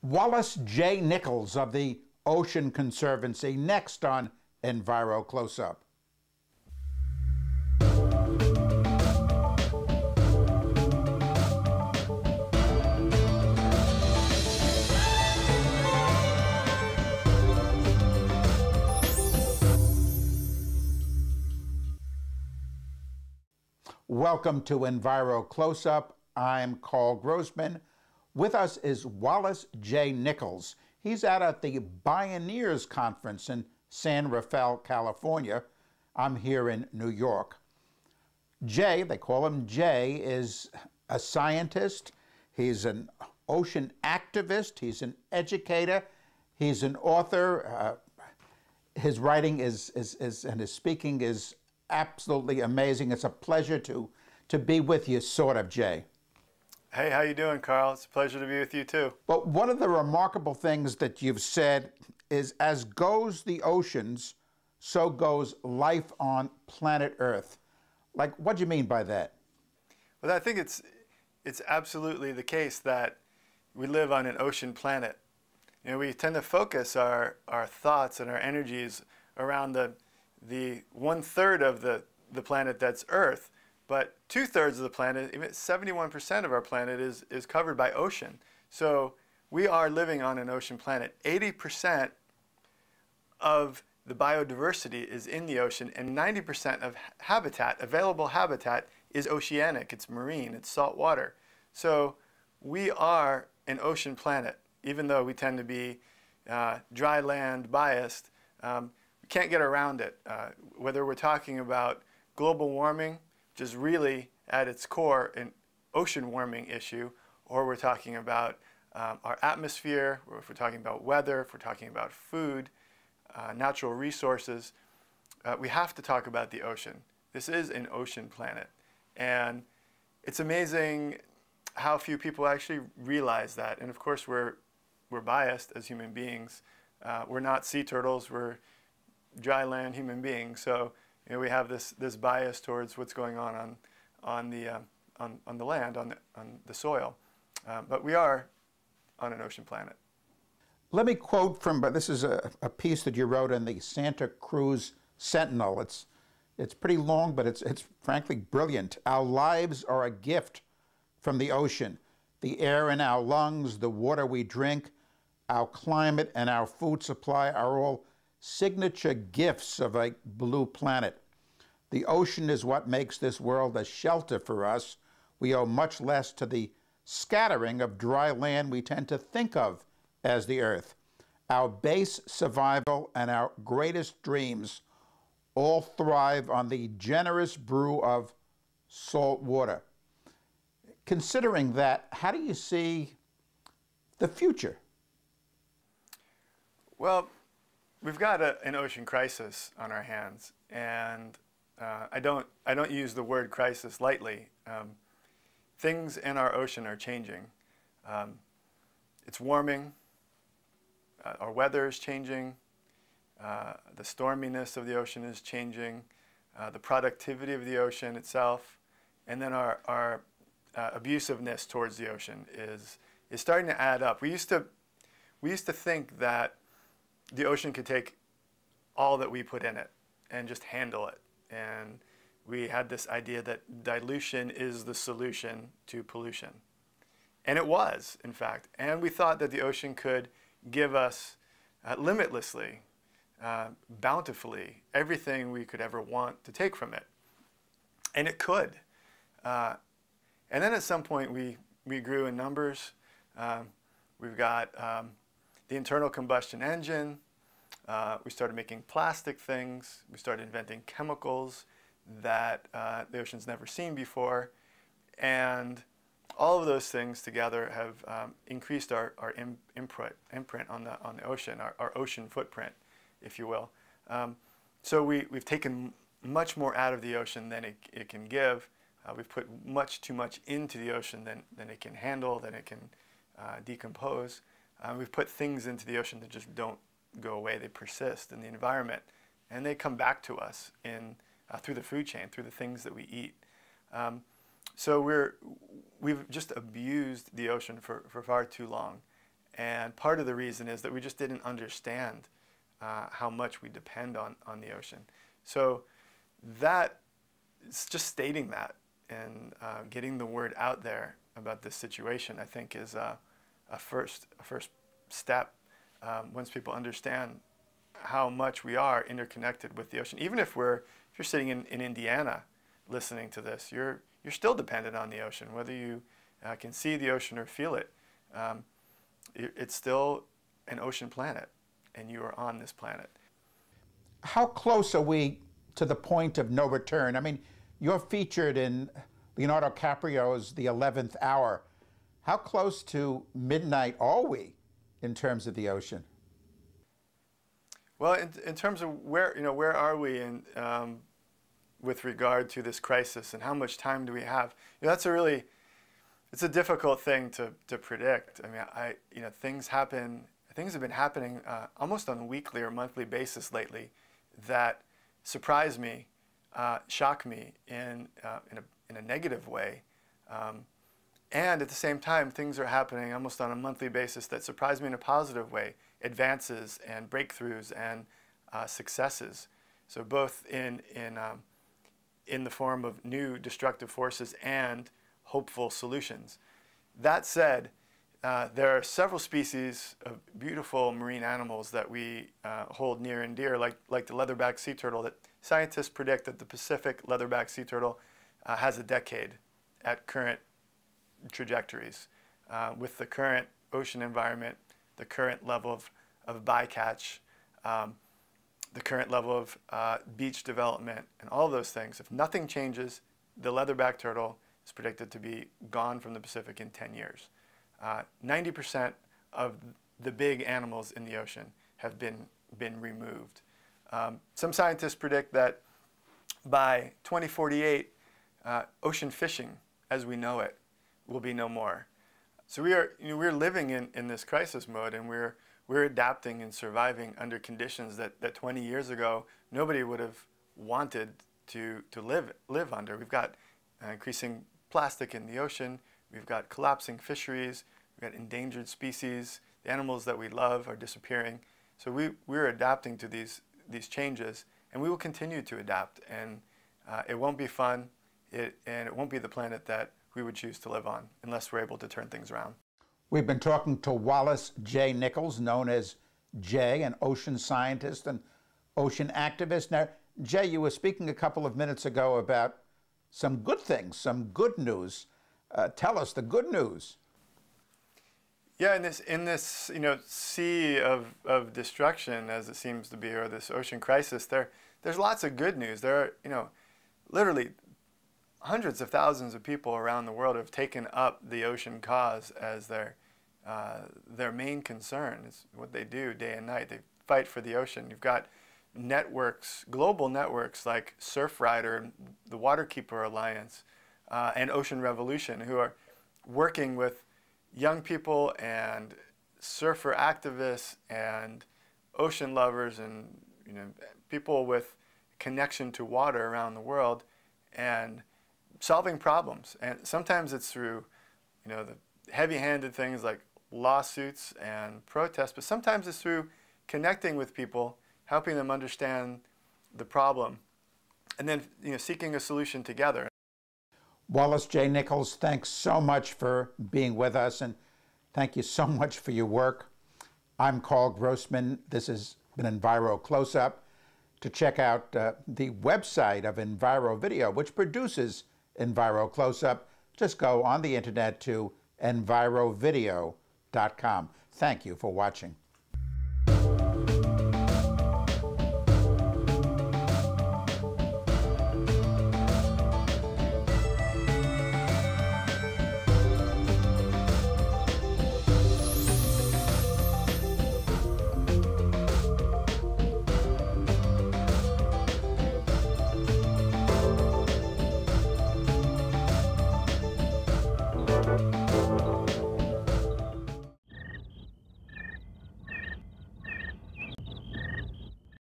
Wallace J. Nichols of the Ocean Conservancy, next on Enviro Close-Up. Welcome to Enviro Close-Up. I'm Carl Grossman. With us is Wallace J. Nichols. He's out at the Bioneers Conference in San Rafael, California. I'm here in New York. Jay, they call him Jay, is a scientist. He's an ocean activist. He's an educator. He's an author. His writing and his speaking is absolutely amazing. It's a pleasure to be with you, sort of, Jay. Hey, how you doing, Carl? It's a pleasure to be with you, too. But one of the remarkable things that you've said is, as goes the oceans, so goes life on planet Earth. Like, what do you mean by that? Well, I think it's absolutely the case that we live on an ocean planet. You know, we tend to focus our thoughts and our energies around the 1/3 of the planet that's Earth, but 2/3 of the planet, even 71% of our planet is covered by ocean. So we are living on an ocean planet. 80% of the biodiversity is in the ocean, and 90% of habitat, available habitat, is oceanic. It's marine, it's salt water. So we are an ocean planet, even though we tend to be dry land biased. We can't get around it. Whether we're talking about global warming, which is really at its core an ocean warming issue, or we're talking about our atmosphere, or if we're talking about weather, if we're talking about food, natural resources, we have to talk about the ocean. This is an ocean planet. And it's amazing how few people actually realize that. And of course, we're biased as human beings. We're not sea turtles. We're dry land human beings. So you know, we have this bias towards what's going on the land, on the soil. But we are on an ocean planet. Let me quote from, but this is a piece that you wrote in the Santa Cruz Sentinel. It's pretty long, but it's frankly brilliant. Our lives are a gift from the ocean. The air in our lungs, the water we drink, our climate and our food supply are all signature gifts of a blue planet. The ocean is what makes this world a shelter for us. We owe much less to the scattering of dry land we tend to think of as the earth. Our base survival and our greatest dreams all thrive on the generous brew of salt water. Considering that, how do you see the future? Well, we've got an ocean crisis on our hands, and I don't use the word crisis lightly. Things in our ocean are changing. It's warming. Our weather is changing. The storminess of the ocean is changing. The productivity of the ocean itself, and then our abusiveness towards the ocean is starting to add up. We used to think that the ocean could take all that we put in it and just handle it. And we had this idea that dilution is the solution to pollution. And it was, in fact. And we thought that the ocean could give us limitlessly, bountifully, everything we could ever want to take from it. And it could. And then at some point we grew in numbers. We've got the internal combustion engine. We started making plastic things. We started inventing chemicals that the ocean's never seen before. And all of those things together have increased our imprint on the ocean, our ocean footprint, if you will. So we've taken much more out of the ocean than it can give. We've put much too much into the ocean than it can handle, than it can decompose. We've put things into the ocean that just don't go away. They persist in the environment, and they come back to us through the food chain, through the things that we eat. So we've just abused the ocean for far too long. And part of the reason is that we just didn't understand how much we depend on the ocean. So that, it's just stating that and getting the word out there about this situation, I think, is a first step. Once people understand how much we are interconnected with the ocean, even if you're sitting in Indiana listening to this, you're still dependent on the ocean, whether you can see the ocean or feel it. It's still an ocean planet, and you are on this planet. How close are we to the point of no return? I mean, you're featured in Leonardo DiCaprio's The 11th Hour. How close to midnight are we in terms of the ocean? Well, in terms of where are we in, with regard to this crisis, and how much time do we have? That's it's a difficult thing to predict. I mean, things have been happening almost on a weekly or monthly basis lately that surprise me, shock me in a negative way. And at the same time, things are happening almost on a monthly basis that surprise me in a positive way, advances and breakthroughs and successes. So both in the form of new destructive forces and hopeful solutions. That said, there are several species of beautiful marine animals that we hold near and dear, like the leatherback sea turtle, that scientists predict that the Pacific leatherback sea turtle has a decade at current trajectories. With the current ocean environment, the current level of bycatch, the current level of beach development, and all those things, if nothing changes, the leatherback turtle is predicted to be gone from the Pacific in 10 years. 90% of the big animals in the ocean have been removed. Some scientists predict that by 2048, ocean fishing as we know it will be no more. So we're living in this crisis mode, and we're adapting and surviving under conditions that 20 years ago nobody would have wanted to live under. We've got increasing plastic in the ocean. We've got collapsing fisheries. We've got endangered species. The animals that we love are disappearing. So we're adapting to these changes, and we will continue to adapt. And it won't be fun, and it won't be the planet that we would choose to live on unless we're able to turn things around. We've been talking to Wallace J. Nichols, known as Jay, an ocean scientist and ocean activist. Now, Jay, you were speaking a couple of minutes ago about some good things, some good news. Tell us the good news. Yeah, in this sea of destruction, as it seems to be, or this ocean crisis, there's lots of good news. There are literally hundreds of thousands of people around the world have taken up the ocean cause as their main concern. It's what they do day and night. They fight for the ocean. You've got networks, global networks like Surfrider, the Waterkeeper Alliance, and Ocean Revolution, who are working with young people and surfer activists and ocean lovers and people with connection to water around the world, and solving problems. And sometimes it's through the heavy-handed things like lawsuits and protests, but sometimes it's through connecting with people, helping them understand the problem, and then seeking a solution together. Wallace J. Nichols, thanks so much for being with us, and thank you so much for your work. I'm Carl Grossman. This has been Enviro Close-Up. To check out the website of Enviro Video, which produces Enviro Close-Up, just go on the internet to envirovideo.com. Thank you for watching.